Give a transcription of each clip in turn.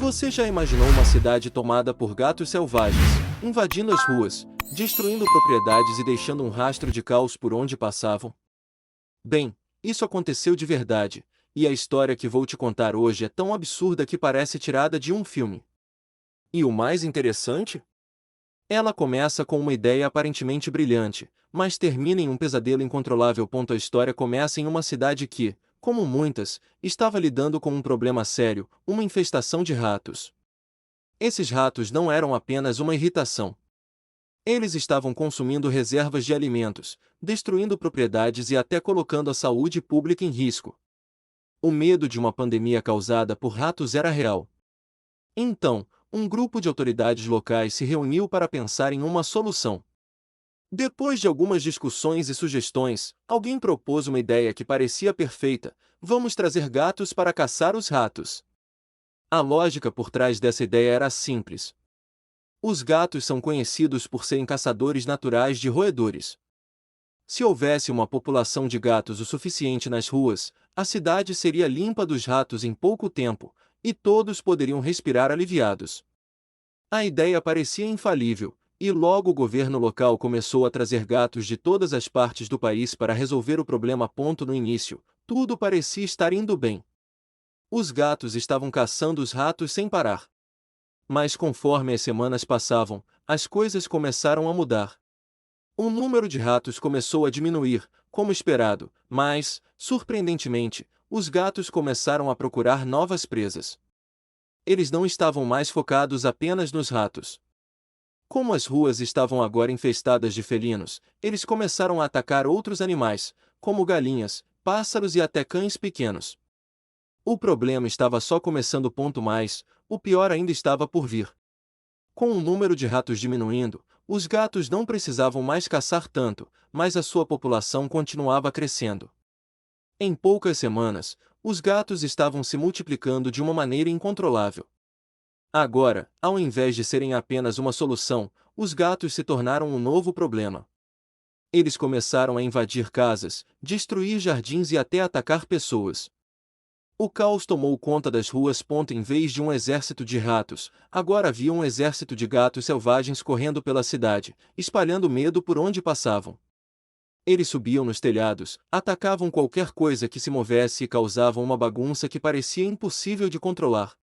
Você já imaginou uma cidade tomada por gatos selvagens, invadindo as ruas, destruindo propriedades e deixando um rastro de caos por onde passavam? Bem, isso aconteceu de verdade, e a história que vou te contar hoje é tão absurda que parece tirada de um filme. E o mais interessante? Ela começa com uma ideia aparentemente brilhante, mas termina em um pesadelo incontrolável. A história começa em uma cidade que, como muitas, estava lidando com um problema sério, uma infestação de ratos. Esses ratos não eram apenas uma irritação. Eles estavam consumindo reservas de alimentos, destruindo propriedades e até colocando a saúde pública em risco. O medo de uma pandemia causada por ratos era real. Então, um grupo de autoridades locais se reuniu para pensar em uma solução. Depois de algumas discussões e sugestões, alguém propôs uma ideia que parecia perfeita: vamos trazer gatos para caçar os ratos. A lógica por trás dessa ideia era simples. Os gatos são conhecidos por serem caçadores naturais de roedores. Se houvesse uma população de gatos o suficiente nas ruas, a cidade seria limpa dos ratos em pouco tempo, e todos poderiam respirar aliviados. A ideia parecia infalível, e logo o governo local começou a trazer gatos de todas as partes do país para resolver o problema. No início, tudo parecia estar indo bem. Os gatos estavam caçando os ratos sem parar. Mas conforme as semanas passavam, as coisas começaram a mudar. O número de ratos começou a diminuir, como esperado, mas, surpreendentemente, os gatos começaram a procurar novas presas. Eles não estavam mais focados apenas nos ratos. Como as ruas estavam agora infestadas de felinos, eles começaram a atacar outros animais, como galinhas, pássaros e até cães pequenos. O problema estava só começando. Mais, o pior ainda estava por vir. Com o número de ratos diminuindo, os gatos não precisavam mais caçar tanto, mas a sua população continuava crescendo. Em poucas semanas, os gatos estavam se multiplicando de uma maneira incontrolável. Agora, ao invés de serem apenas uma solução, os gatos se tornaram um novo problema. Eles começaram a invadir casas, destruir jardins e até atacar pessoas. O caos tomou conta das ruas. Em vez de um exército de ratos, agora havia um exército de gatos selvagens correndo pela cidade, espalhando medo por onde passavam. Eles subiam nos telhados, atacavam qualquer coisa que se movesse e causavam uma bagunça que parecia impossível de controlar.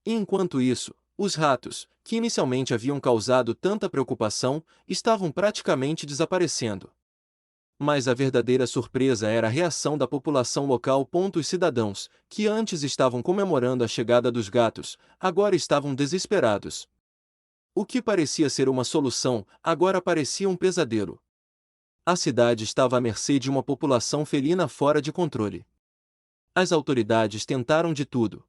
E enquanto isso, os ratos, que inicialmente haviam causado tanta preocupação, estavam praticamente desaparecendo. Mas a verdadeira surpresa era a reação da população local. Os cidadãos, que antes estavam comemorando a chegada dos gatos, agora estavam desesperados. O que parecia ser uma solução, agora parecia um pesadelo. A cidade estava à mercê de uma população felina fora de controle. As autoridades tentaram de tudo.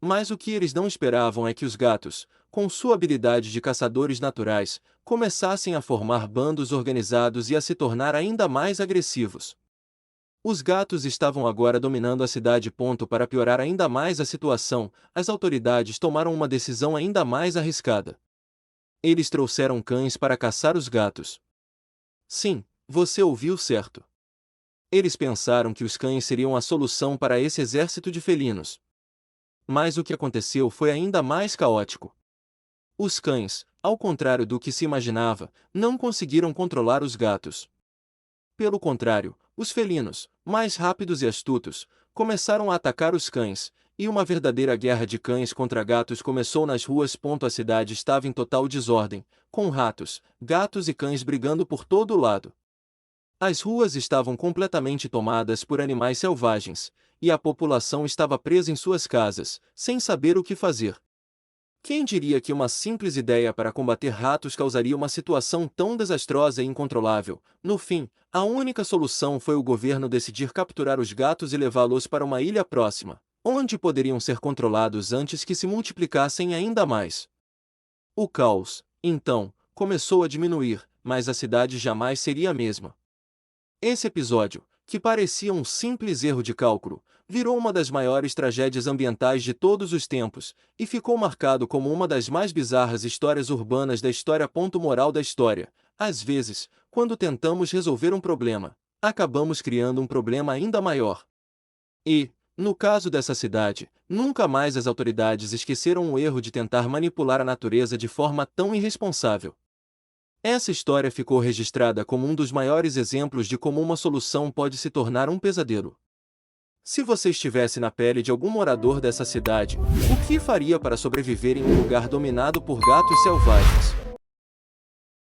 Mas o que eles não esperavam é que os gatos, com sua habilidade de caçadores naturais, começassem a formar bandos organizados e a se tornar ainda mais agressivos. Os gatos estavam agora dominando a cidade. Para piorar ainda mais a situação, as autoridades tomaram uma decisão ainda mais arriscada. Eles trouxeram cães para caçar os gatos. Sim, você ouviu certo. Eles pensaram que os cães seriam a solução para esse exército de felinos. Mas o que aconteceu foi ainda mais caótico. Os cães, ao contrário do que se imaginava, não conseguiram controlar os gatos. Pelo contrário, os felinos, mais rápidos e astutos, começaram a atacar os cães, e uma verdadeira guerra de cães contra gatos começou nas ruas. A cidade estava em total desordem, com ratos, gatos e cães brigando por todo lado. As ruas estavam completamente tomadas por animais selvagens, e a população estava presa em suas casas, sem saber o que fazer. Quem diria que uma simples ideia para combater ratos causaria uma situação tão desastrosa e incontrolável? No fim, a única solução foi o governo decidir capturar os gatos e levá-los para uma ilha próxima, onde poderiam ser controlados antes que se multiplicassem ainda mais. O caos, então, começou a diminuir, mas a cidade jamais seria a mesma. Esse episódio, que parecia um simples erro de cálculo, virou uma das maiores tragédias ambientais de todos os tempos, e ficou marcado como uma das mais bizarras histórias urbanas da história. Moral da história: às vezes, quando tentamos resolver um problema, acabamos criando um problema ainda maior. E, No caso dessa cidade, nunca mais as autoridades esqueceram o erro de tentar manipular a natureza de forma tão irresponsável. Essa história ficou registrada como um dos maiores exemplos de como uma solução pode se tornar um pesadelo. Se você estivesse na pele de algum morador dessa cidade, o que faria para sobreviver em um lugar dominado por gatos selvagens?